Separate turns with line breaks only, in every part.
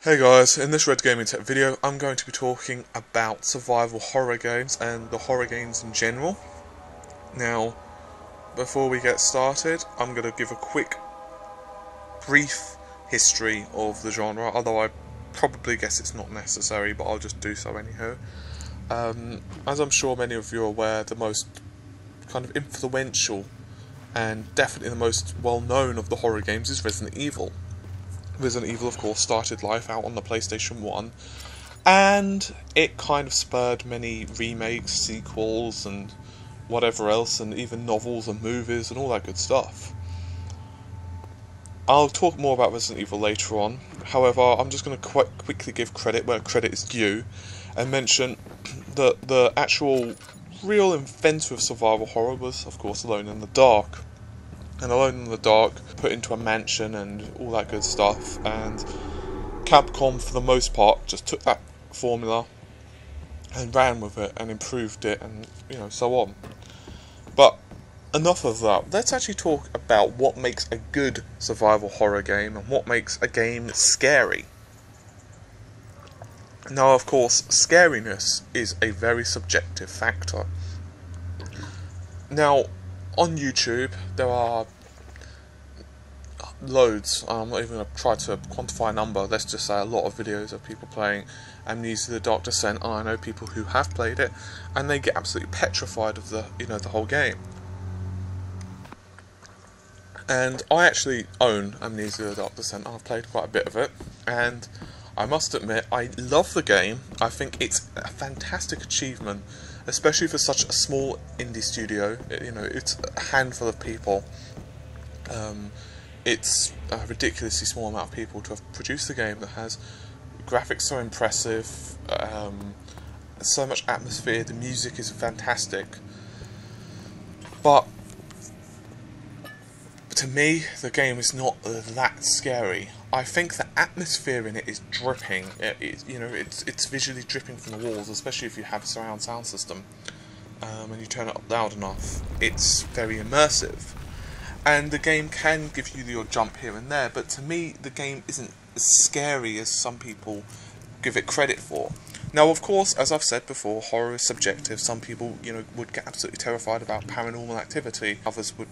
Hey guys, in this Red Gaming Tech video I'm going to be talking about survival horror games and the horror games in general. Now, before we get started, I'm going to give a quick, brief history of the genre, although I probably guess it's not necessary, but I'll just do so anyhow. As I'm sure many of you are aware, the most kind of influential and definitely the most well-known of the horror games is Resident Evil. Resident Evil, of course, started life out on the PlayStation 1, and it kind of spurred many remakes, sequels, and whatever else, and even novels and movies and all that good stuff. I'll talk more about Resident Evil later on. However, I'm just going to quite quickly give credit where credit is due, and mention that the actual real inventor of survival horror was, of course, Alone in the Dark. And Alone in the Dark put into a mansion and all that good stuff, and Capcom for the most part just took that formula and ran with it and improved it, and so on. But enough of that. Let's actually talk about what makes a good survival horror game and what makes a game scary. Now, of course, scariness is a very subjective factor. Now, on YouTube, there are loads, I'm not even going to try to quantify a number, let's just say a lot of videos of people playing Amnesia the Dark Descent, and I know people who have played it, and they get absolutely petrified of the whole game. And I actually own Amnesia the Dark Descent, I've played quite a bit of it, and I must admit, I love the game. I think it's a fantastic achievement, especially for such a small indie studio. It's a handful of people. It's a ridiculously small amount of people to have produced a game that has graphics so impressive, so much atmosphere, the music is fantastic. But to me, the game is not that scary. I think the atmosphere in it is dripping. It's visually dripping from the walls, especially if you have a surround sound system, and you turn it up loud enough. It's very immersive, and the game can give you your jump here and there. But to me, the game isn't as scary as some people give it credit for. Now, of course, as I've said before, horror is subjective. Some people, would get absolutely terrified about paranormal activity. Others would,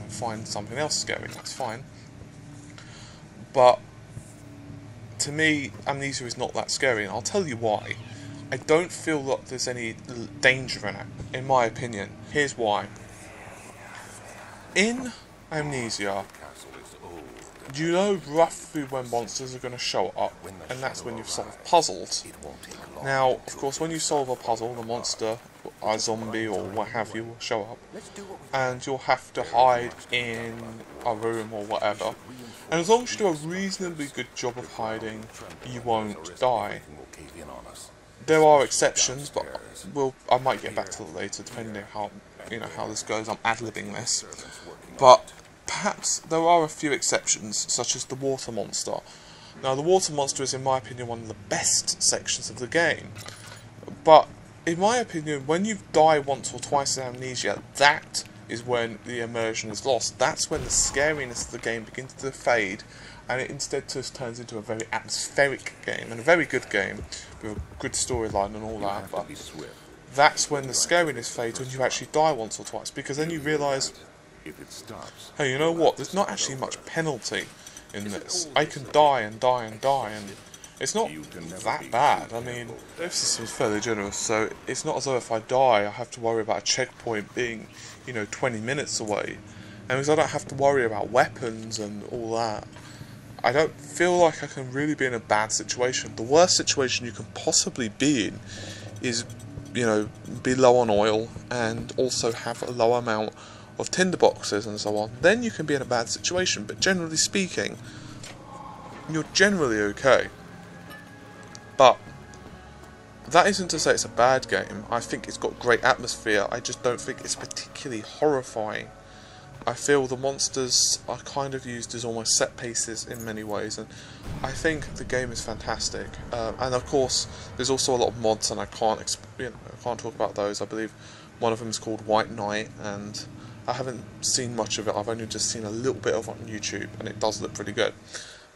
find something else scary. That's fine. But to me, Amnesia is not that scary, and I'll tell you why. I don't feel that there's any danger in it, in my opinion. Here's why. In Amnesia, you know roughly when monsters are going to show up, and that's when you've solved puzzles. Now, of course, when you solve a puzzle, the monster, a zombie or what have you, will show up, and you'll have to hide in a room or whatever. And as long as you do a reasonably good job of hiding, you won't die. There are exceptions, but I might get back to that later, depending on how this goes. I'm ad-libbing this, but perhaps there are a few exceptions, such as the water monster. Now, the water monster is, in my opinion, one of the best sections of the game. But in my opinion, when you die once or twice in Amnesia, that is when the immersion is lost. That's when the scariness of the game begins to fade, and it instead just turns into a very atmospheric game, and a very good game, with a good storyline and all that, but that's when the scariness fades, when you actually die once or twice, because then you realise, hey, you know what, there's not actually much penalty in this. I can die and die and die, and it's not that bad. I mean, the system is fairly generous, so it's not as though if I die I have to worry about a checkpoint being 20 minutes away, and because I don't have to worry about weapons and all that, I don't feel like I can really be in a bad situation. The worst situation you can possibly be in is, be low on oil and also have a low amount of tinderboxes and so on. Then you can be in a bad situation, but generally speaking, you're generally okay. But that isn't to say it's a bad game. I think it's got great atmosphere. I just don't think it's particularly horrifying. I feel the monsters are kind of used as almost set pieces in many ways, and I think the game is fantastic. And of course, there's also a lot of mods, and I can't talk about those. I believe one of them is called White Knight, and I haven't seen much of it. I've only just seen a little bit of it on YouTube, and it does look pretty good.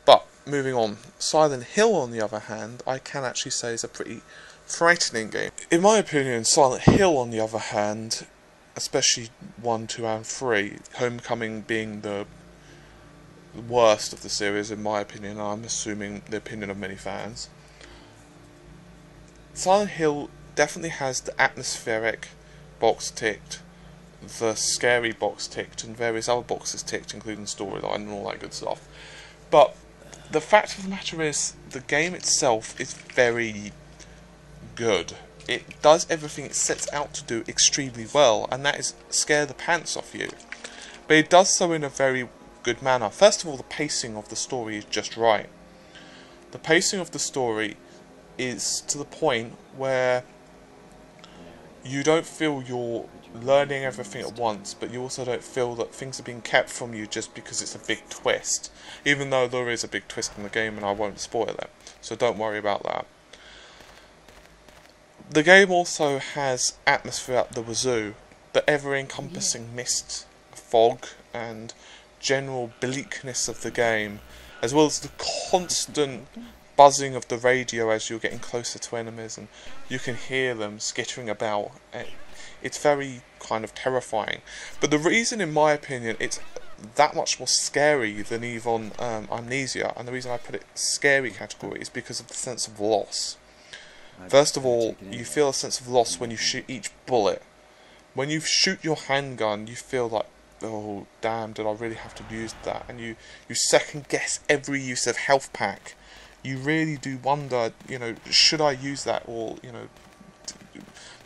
But, moving on, Silent Hill, on the other hand, I can actually say is a pretty frightening game. In my opinion, Silent Hill, on the other hand, especially 1, 2 and 3, Homecoming being the worst of the series in my opinion, and I'm assuming the opinion of many fans, Silent Hill definitely has the atmospheric box ticked, the scary box ticked, and various other boxes ticked, including storyline and all that good stuff. But the fact of the matter is, the game itself is very good. It does everything it sets out to do extremely well, and that is scare the pants off you. But it does so in a very good manner. First of all, the pacing of the story is just right. The pacing of the story is to the point where you don't feel you're learning everything at once, but you also don't feel that things are being kept from you just because it's a big twist, even though there is a big twist in the game and I won't spoil it, so don't worry about that. The game also has atmosphere up the wazoo, the ever-encompassing mist, fog and general bleakness of the game, as well as the constant buzzing of the radio as you're getting closer to enemies and you can hear them skittering about. It's very kind of terrifying. But the reason, in my opinion, it's that much more scary than even Amnesia, and the reason I put it scary category, is because of the sense of loss. First of all, you feel a sense of loss when you shoot each bullet. When you shoot your handgun, you feel like, oh damn, did I really have to use that? And you second guess every use of health pack. You really do wonder, you know, should I use that, or, you know,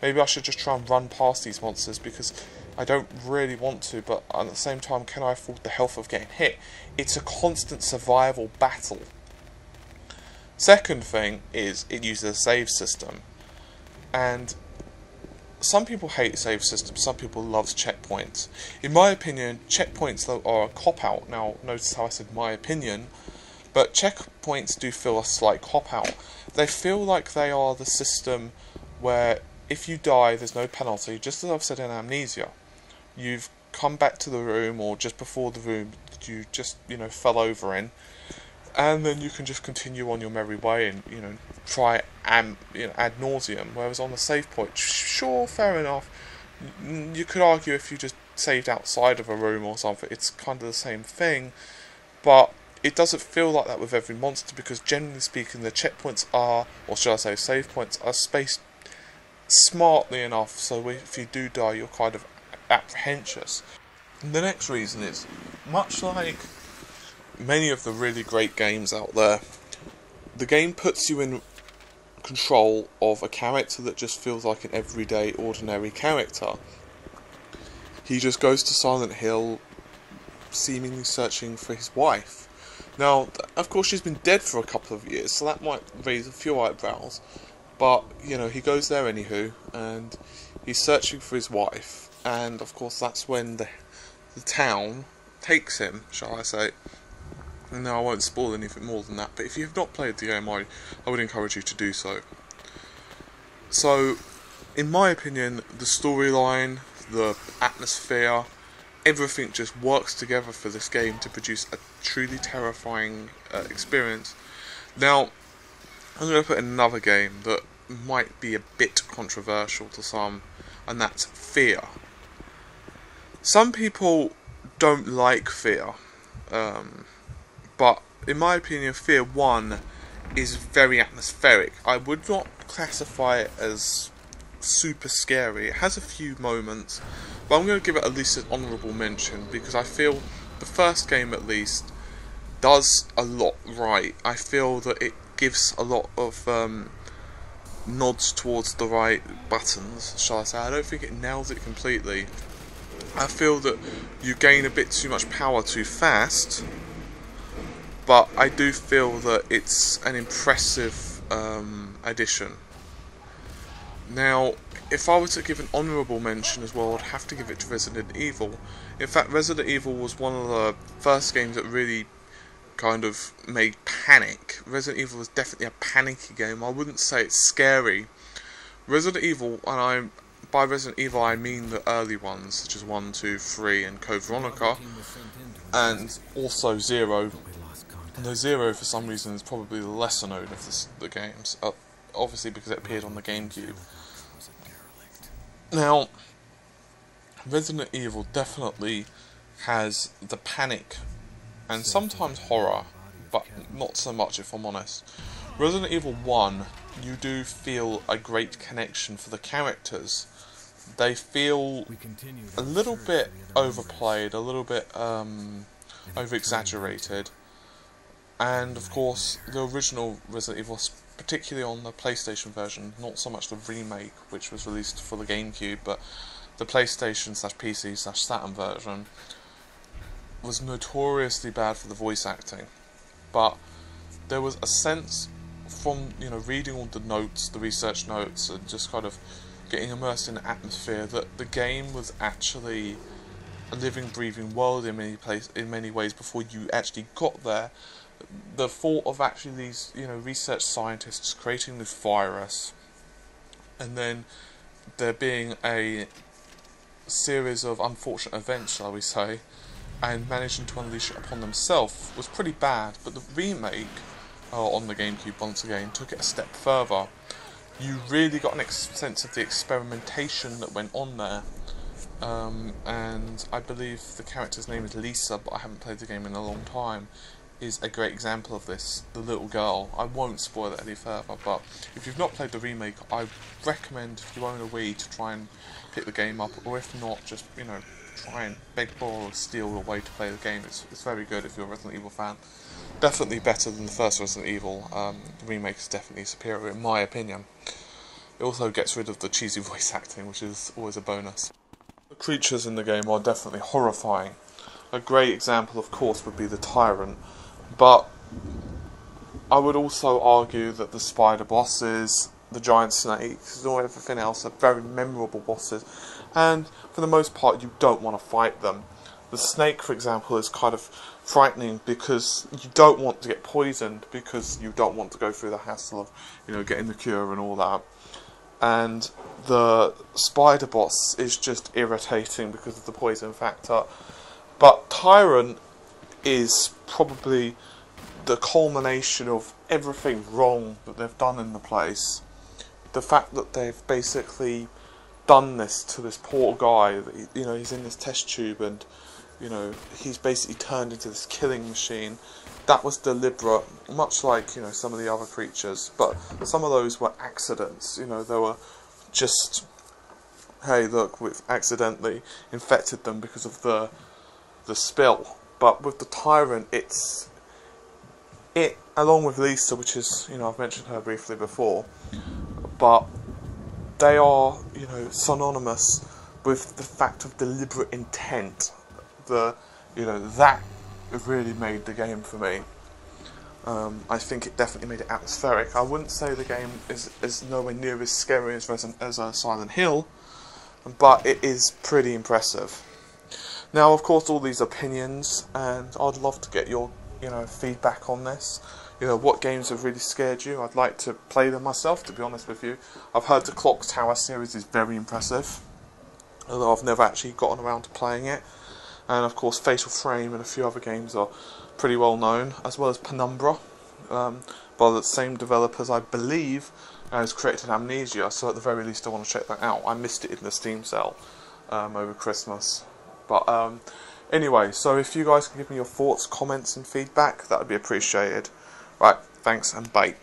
maybe I should just try and run past these monsters because I don't really want to, but at the same time, can I afford the health of getting hit? It's a constant survival battle. Second thing is, it uses a save system, and some people hate save systems, some people love checkpoints. In my opinion, checkpoints though are a cop-out. Now, notice how I said my opinion, but checkpoints do feel a slight cop-out. They feel like they are the system where if you die, there's no penalty, just as I've said in Amnesia. You've come back to the room, or just before the room you just, you know, fell over in, and then you can just continue on your merry way and, you know, try ad nauseum. Whereas on the save point, sure, fair enough, you could argue if you just saved outside of a room or something, it's kind of the same thing, but it doesn't feel like that with every monster, because generally speaking the checkpoints are, or should I say save points, are spaced smartly enough so if you do die you're kind of apprehensive. And the next reason is, much like many of the really great games out there, the game puts you in control of a character that just feels like an everyday, ordinary character. He just goes to Silent Hill seemingly searching for his wife. Now, of course, she's been dead for a couple of years, so that might raise a few eyebrows, but, you know, he goes there anywho, and he's searching for his wife, and of course that's when the town takes him, shall I say. Now, I won't spoil anything more than that, but if you've not played the game, I would encourage you to do so. So, in my opinion, the storyline, the atmosphere, everything just works together for this game to produce a truly terrifying experience. Now, I'm going to put in another game that might be a bit controversial to some, and that's F.E.A.R. Some people don't like F.E.A.R, but in my opinion, F.E.A.R 1 is very atmospheric. I would not classify it as super scary. It has a few moments, but I'm going to give it at least an honourable mention, because I feel the first game at least does a lot right. I feel that it gives a lot of nods towards the right buttons, shall I say. I don't think it nails it completely. I feel that you gain a bit too much power too fast, but I do feel that it's an impressive addition. Now, if I were to give an honourable mention as well, I'd have to give it to Resident Evil. In fact, Resident Evil was one of the first games that really kind of made panic. Resident Evil is definitely a panicky game. I wouldn't say it's scary. Resident Evil, and by Resident Evil I mean the early ones, such as 1, 2, 3 and Code Veronica, and also 0. Though Zero, for some reason, is probably the lesser known of the games, obviously because it appeared on the GameCube. Now, Resident Evil definitely has the panic and sometimes horror, but not so much if I'm honest. Resident Evil 1, you do feel a great connection for the characters. They feel a little bit overplayed, a little bit over-exaggerated. And of course, the original Resident Evil, particularly on the PlayStation version, not so much the remake, which was released for the GameCube, but the PlayStation/PC/Saturn version, was notoriously bad for the voice acting. But there was a sense from, reading all the notes, the research notes, and just kind of getting immersed in the atmosphere, that the game was actually a living, breathing world in many ways before you actually got there. The thought of actually these, research scientists creating this virus, and then there being a series of unfortunate events, shall we say, and managing to unleash it upon themselves was pretty bad. But the remake on the GameCube, once again, took it a step further. You really got a sense of the experimentation that went on there. And I believe the character's name is Lisa, but I haven't played the game in a long time, is a great example of this, the little girl. I won't spoil it any further, but if you've not played the remake, I recommend, if you own a Wii, to try and pick the game up, or if not, just, try and beg, borrow, or steal a way to play the game. It's very good if you're a Resident Evil fan. Definitely better than the first Resident Evil. The remake is definitely superior, in my opinion. It also gets rid of the cheesy voice acting, which is always a bonus. The creatures in the game are definitely horrifying. A great example, of course, would be the Tyrant, but I would also argue that the spider bosses, the giant snakes, and everything else are very memorable bosses, and for the most part you don't want to fight them. The snake, for example, is kind of frightening because you don't want to get poisoned, because you don't want to go through the hassle of, getting the cure and all that. And the spider boss is just irritating because of the poison factor. But Tyrant is probably the culmination of everything wrong that they've done in the place. The fact that they've basically done this to this poor guy, that he's in this test tube, and he's basically turned into this killing machine. That was deliberate, much like some of the other creatures, but some of those were accidents. They were just, hey look, we've accidentally infected them because of the spill. But with the Tyrant, it along with Lisa, which is, I've mentioned her briefly before, but they are, synonymous with the fact of deliberate intent. That really made the game for me. I think it definitely made it atmospheric. I wouldn't say the game is nowhere near as scary as Silent Hill, but it is pretty impressive. Now, of course, all these opinions, and I'd love to get your, feedback on this. What games have really scared you? I'd like to play them myself, to be honest with you. I've heard the Clock Tower series is very impressive, although I've never actually gotten around to playing it. And of course, Fatal Frame and a few other games are pretty well known, as well as Penumbra, by the same developers, I believe, as created Amnesia. So at the very least, I want to check that out. I missed it in the Steam sale over Christmas. But anyway, so if you guys can give me your thoughts, comments, and feedback, that would be appreciated. Right, thanks and bye.